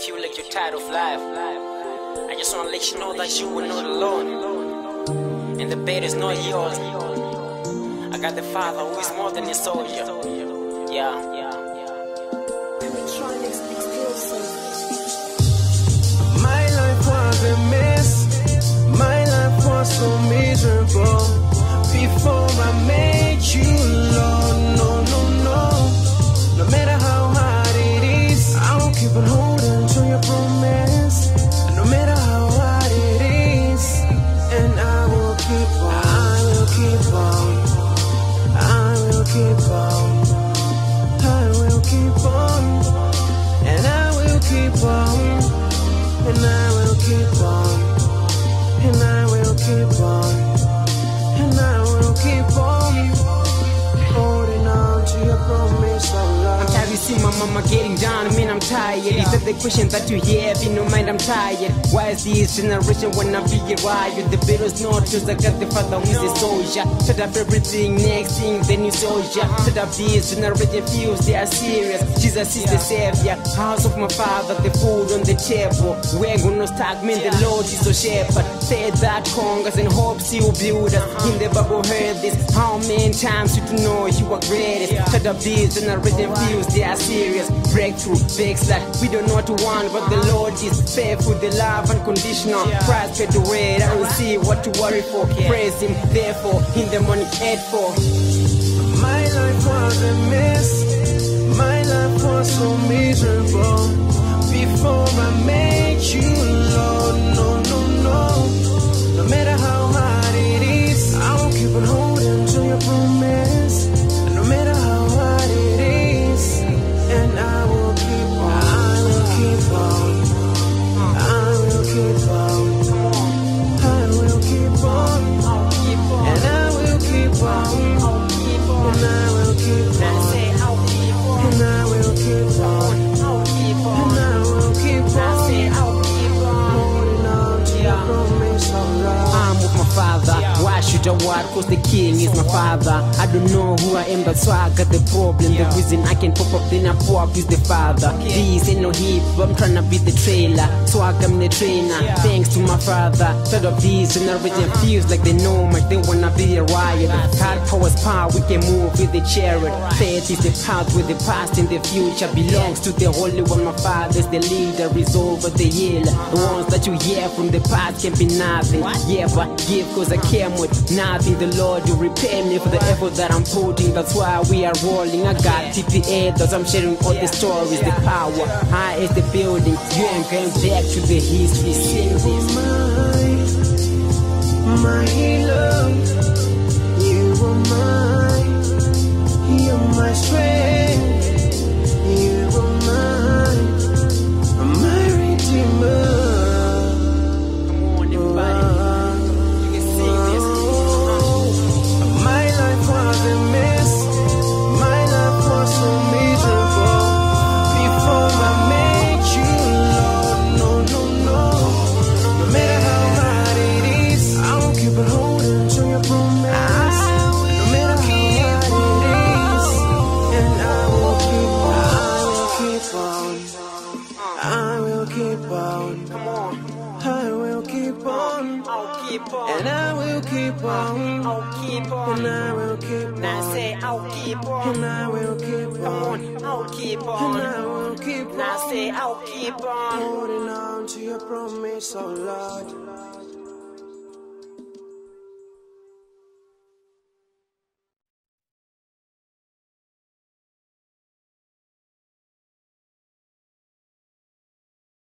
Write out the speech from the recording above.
feel like you're tired of life, I just wanna let you know that you are not alone, and the bed is not yours. I got the Father who is more than a soldier. Yeah. My life was a mess. My life was so miserable. Before I met you, Lord, no matter how hard it is, I will keep on holding to your promise. No matter how hard it is, and I will keep on, I will keep on, I will keep on, I will keep on, and I will keep on, and I will keep on, and I will keep on, and I will keep on holding on to your promise, oh Lord. I'm tired, you see my mama getting down, I mean I'm tired. Is that the question that you hear? Be no mind, I'm tired. Why is this generation wanna be a riot? The battle's not yours, I got the Father who's a soldier. Shut up everything, next thing, then you soldier. Shut up this generation feels they are serious. Jesus is the savior, house of my Father, the food on the table. We're gonna stagnate, the Lord is your shepherd. Say that conquers and hopes you build us. In the Bible heard this, how many times you to know you are greatest. Shut up this generation feels they are serious. Breakthrough, fix that we don't know what to want, but the Lord is faithful, the love unconditional. Christ paid the way, I don't see what to worry for. Praise Him, therefore, in the morning 8-4. My life was a mess. My life was so miserable. Before I met you, Lord, no matter how hard it is, I will keep on holding to your promise. No matter how hard it is, and I will keep on, I will keep on, I will keep on, I will keep on, and I will keep on, and I will keep on, and I will keep on, and I will keep on holding on to your promise, oh Lord. I'm with my Father, why should I worry? Cause the King is my Father. I don't know who I am, that's why I got the problem. The reason I can pop up, then I pop up is the Father. This ain't no hip, I'm trying to be the trailer, so I am the trainer. Thanks to my Father, third of this generation feels like they know much, they wanna be a riot. Hard power's power, we can move with the chariot. Faith is the path with the past and the future belongs to the Holy One. My Father's the leader, is over the healer. The ones that you hear from the past can be nothing. Yeah, but give cause I came with nothing. The Lord, you repay me for the effort that I'm putting. That's why we are rolling. I got TPA, that's I'm sharing all the stories. The power, high is the building. You ain't going back to the history. Sing this. My healer, you are mine. You're my strength. You are mine. My redeemer. And I will keep on, I'll keep on, and I will keep on. Now say I'll keep on, And I will keep on, I'll keep on, and I will keep on. Now say I'll keep on. Holding on to your promise, oh Lord.